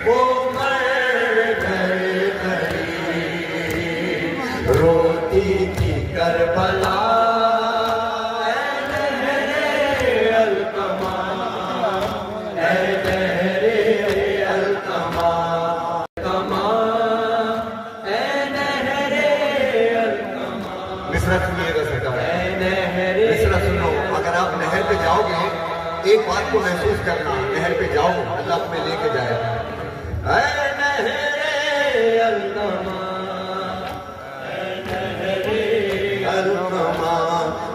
وہ مر گئے غریب، روتی تھی کربلا اے نہر القما، اے نہر القما، اے نہر القما۔ مصرع سنیے گا سرکار، مصرع سنو، اگر آپ نہر پہ جاؤ گے ایک بات کو محسوس کرنا، نہر پہ جاؤ اللہ تمہیں لے کے جائے گا۔ اے نہر القما، اے نہر القما،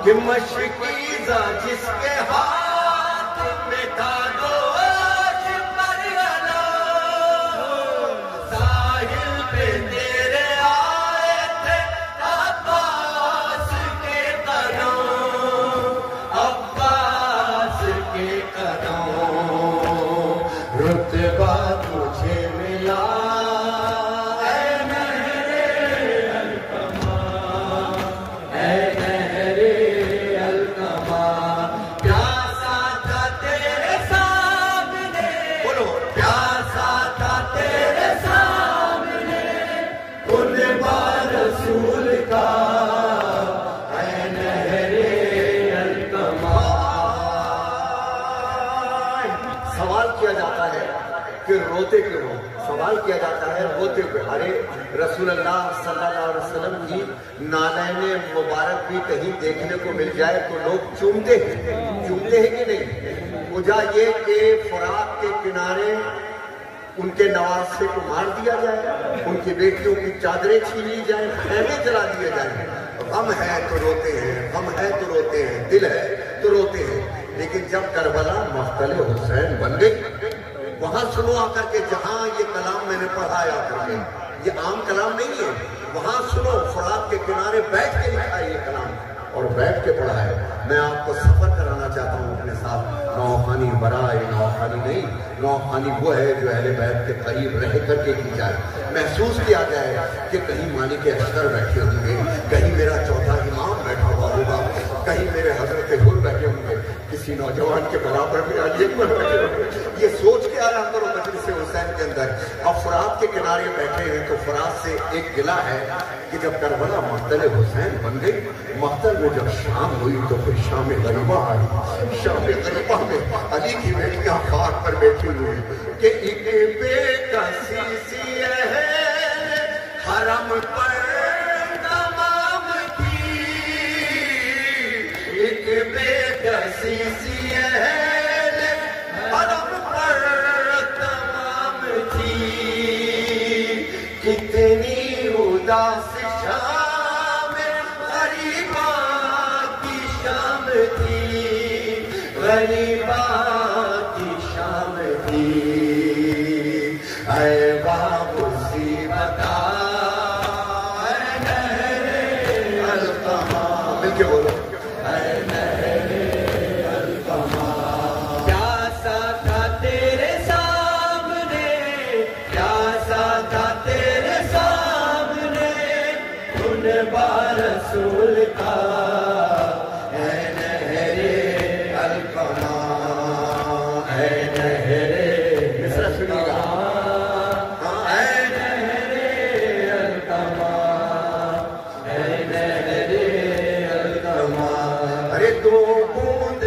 کہ مشکیزہ جس کے ہاتھ میں تھا دوش پر گلا، ساحل پہ تیرے آئے تھے عباس کے قدم، عباس کے قدم، رتبہ تجھے ملا اے نہر القما، اے نہر القما، پیاسا تھا تیرے سامنے، بولو پیاسا تھا تیرے سامنے، قربا رسول کا اے نہر القما۔ سوال کیا جاتا ہے کہ روتے کیوں ہو؟ سوال کیا جاتا ہے روتے ہوئے۔ ارے رسول اللہ صلی اللہ علیہ وسلم کی نالین مبارک بھی کہیں دیکھنے کو مل جائے تو لوگ چومتے ہیں کہ نہیں؟ وجہ یہ کہ فرات کے کنارے ان کے نواسے کو مار دیا جائے، ان کی بیٹیوں کی چادریں چھین لی جائیں، خیمے جلا دیے جائیں۔ غم ہے تو روتے ہیں، غم ہے تو روتے ہیں، دل ہے تو روتے ہیں۔ لیکن جب کربلا مقتل حسین بن گئی، وہاں سنو آ کر کے، جہاں یہ کلام میں نے پڑھا آ کر کے، یہ عام کلام نہیں ہے، وہاں سنو، فرات کے کنارے بیٹھ کے لکھا ہے یہ کلام اور بیٹھ کے پڑھا ہے۔ میں آپ کو سفر کرانا چاہتا ہوں اپنے ساتھ۔ نوخانی برائے نوخانی نہیں، نوخانی وہ ہے جو اہل بیت کے قریب رہ کر کے کی جائے، محسوس کیا جائے کہ کہیں مالک حیدر بیٹھے ہوں گے، کہیں میرا چوتھا امام بیٹھا ہوا ہوگا، کہیں میرے حضرت گل بیٹھے ہوں گے، کسی نوجوان کے برابر میں علی اکبر بیٹھے ہوں گے۔ یہ سوچ کے آیا کرو مجلس حسین کے اندر۔ اب فرات کے کنارے بیٹھے ہیں تو فرات سے ایک گلہ ہے کہ جب کربلا مقتل حسین بن گئی، مقتل میں جب شام ہوئی تو پھر شام غریبہ آئی۔ شام غریبہ میں علی کی بیٹیاں خاک پر بیٹھی ہوئی کہ ایک بے کسی سی اہل حرم پر تمام تھی، ایک بے کسی سی اہل حرم پر تمام تھی، کتنی اداس شام غریبہ کی شام تھی، غریبہ کی شام تھی، اے واپسی بتا اے نہر القما، مل کے بولو اے نہر القما، پیاسا تھا تیرے سامنے، پیاسا تھا تیرے سامنے، قربا رسول کا اے نہر القما، اے نہر مصرع سنیے گا، اے نہر القما، اے نہر القما، ارے دو بوند